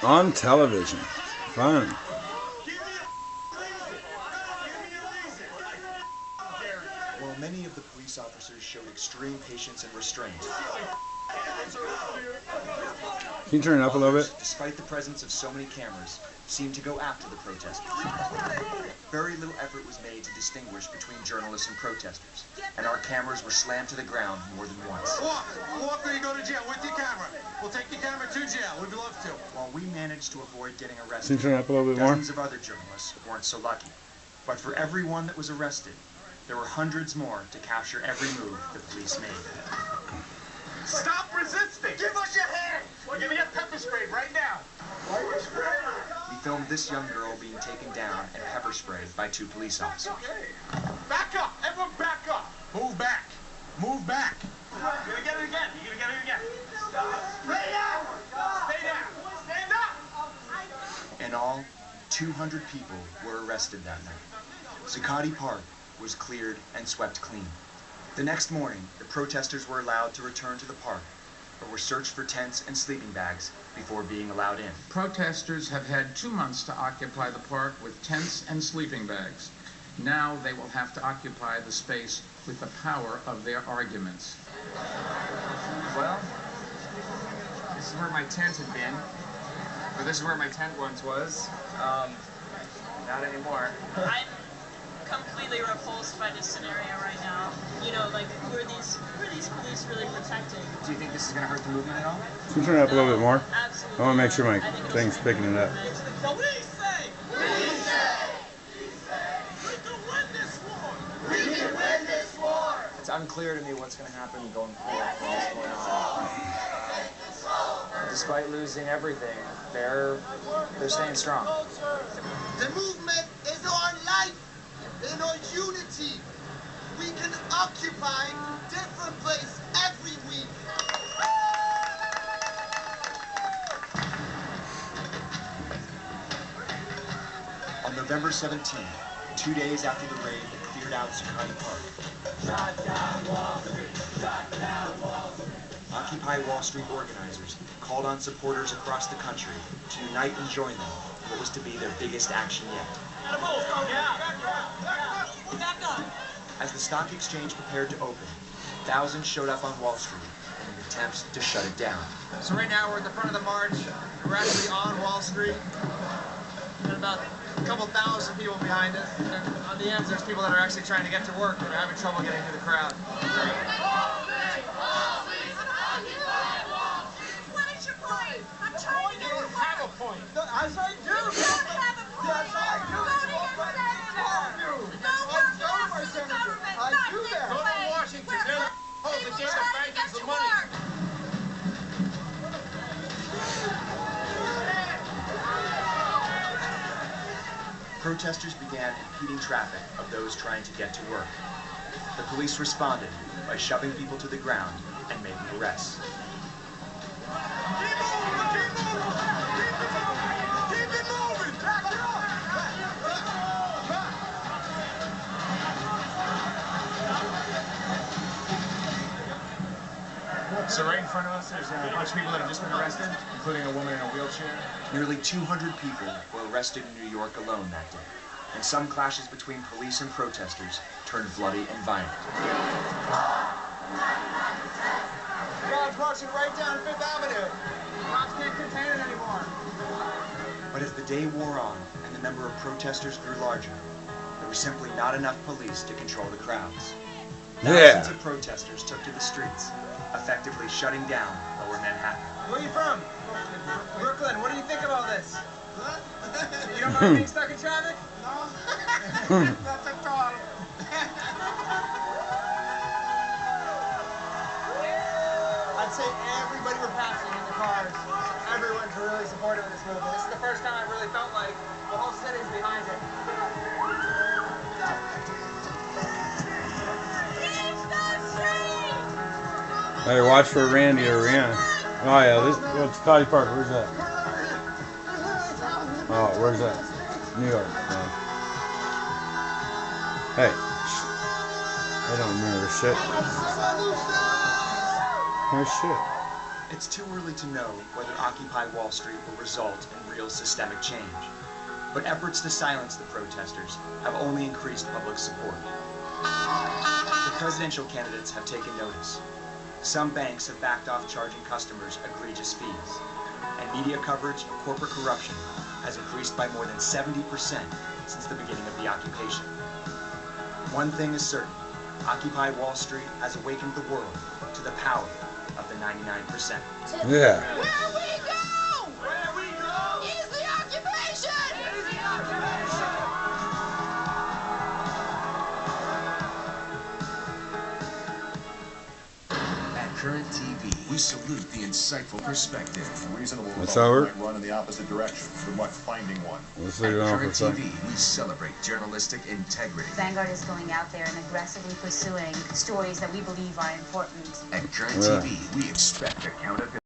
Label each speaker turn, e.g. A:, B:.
A: On television. Fun.
B: While many of the police officers showed extreme patience and restraint,
A: Can you turn it up a little bit?
B: despite the presence of so many cameras, seemed to go after the protesters. Very little effort was made to distinguish between journalists and protesters, and our cameras were slammed to the ground more than once.
C: Walk or you go to jail with your camera. We'll take your camera to jail. We'd love to.
B: While we managed to avoid getting
A: Can
B: arrested,
A: you turn it up a little bit more?
B: dozens of other journalists weren't so lucky. But for every one that was arrested, there were hundreds more to capture every move the police made.
C: Stop resisting! Give us your hand! We'll give you a pepper spray right now.
B: We filmed this young girl being taken down and pepper sprayed by 2 police officers.
C: Okay. Back up! Everyone back up! Move back! Move back! You're gonna get it again! You're gonna get it again! Stay down! Stay down! Stand up!
B: In all, 200 people were arrested that night. Zuccotti Park was cleared and swept clean. The next morning, the protesters were allowed to return to the park, but were searched for tents and sleeping bags before being allowed in.
D: Protesters have had 2 months to occupy the park with tents and sleeping bags. Now they will have to occupy the space with the power of their arguments.
E: Well, this is where my tent had been. Or this is where my tent once was. Not anymore.
F: I'm completely repulsed by this scenario right now. You know, like, who are these police really protecting?
E: Do you think this is going to hurt the movement at all?
A: Can you turn it up a little bit more?
F: Absolutely.
A: I want to make sure my
F: I think it'll
A: thing's
F: support
A: picking it up.
F: the movement.
C: So we say! We can win this war! We can win this war!
E: It's unclear to me what's going to happen going forward for what's going on. Despite losing everything, they're staying strong.
C: The movement is our life, in our unity. We can occupy different place every week.
B: On November 17th, 2 days after the raid that cleared out Zuccotti Park, Occupy Wall Street organizers called on supporters across the country to unite and join them in what was to be their biggest action yet. As the stock exchange prepared to open, thousands showed up on Wall Street in an attempt to shut it down.
E: So right now we're at the front of the march. We're actually on Wall Street. And about a couple thousand people behind us. And on the ends, there's people that are actually trying to get to work and are having trouble getting through the crowd.
G: What is your point? I'm trying to get to work.
C: Have a point.
G: I do. You don't have a point.
C: Yes, I do.
G: Voting in senator. Go work for the government.
C: I
G: not
C: do
G: this
C: that.
G: way.
C: Go to Washington. They're hold
G: People
C: against the
G: trying to
C: bankers
G: get
C: the
G: to
C: money.
G: work.
B: Protesters began impeding traffic of those trying to get to work. The police responded by shoving people to the ground and making arrests.
E: So right in front of us, there's a bunch of people that have just been arrested, including a woman in a wheelchair.
B: Nearly 200 people were arrested in New York alone that day, and some clashes between police and protesters turned bloody and violent.
E: Crowd's marching right down Fifth Avenue. Cops can't contain it anymore.
B: But as the day wore on and the number of protesters grew larger, there was simply not enough police to control the crowds. Thousands of protesters took to the streets, effectively shutting down Lower Manhattan.
E: Where are you from? Brooklyn. What do you think of all this? You don't mind being stuck in traffic?
C: No. Not at all.
E: I'd say everybody we're passing in the cars, everyone's really supportive of this movement. This is the first time I really felt like the whole city's behind it.
A: Hey, watch for Randy or Rihanna. Oh yeah, this Zuccotti Park. Where's that? Oh, where's that? New York. Yeah. Hey, I don't remember shit. Oh shit.
B: It's too early to know whether Occupy Wall Street will result in real systemic change. But efforts to silence the protesters have only increased public support. The presidential candidates have taken notice. Some banks have backed off charging customers egregious fees, and media coverage of corporate corruption has increased by more than 70% since the beginning of the occupation. One thing is certain, Occupy Wall Street has awakened the world to the power of the 99%.
A: Yeah.
G: Where we go?
C: Where we go?
G: Is the occupation!
C: Is the occupation!
H: At Current TV, we salute the insightful perspective.
I: Reasonable
A: That's
I: results
A: over?
I: might run in the opposite direction. Good luck finding one.
A: Let's
H: At
A: leave it on for a
H: Current
A: second.
H: TV, we celebrate journalistic integrity.
J: Vanguard is going out there and aggressively pursuing stories that we believe are important.
H: At Current
A: Yeah.
H: TV, we expect accountability.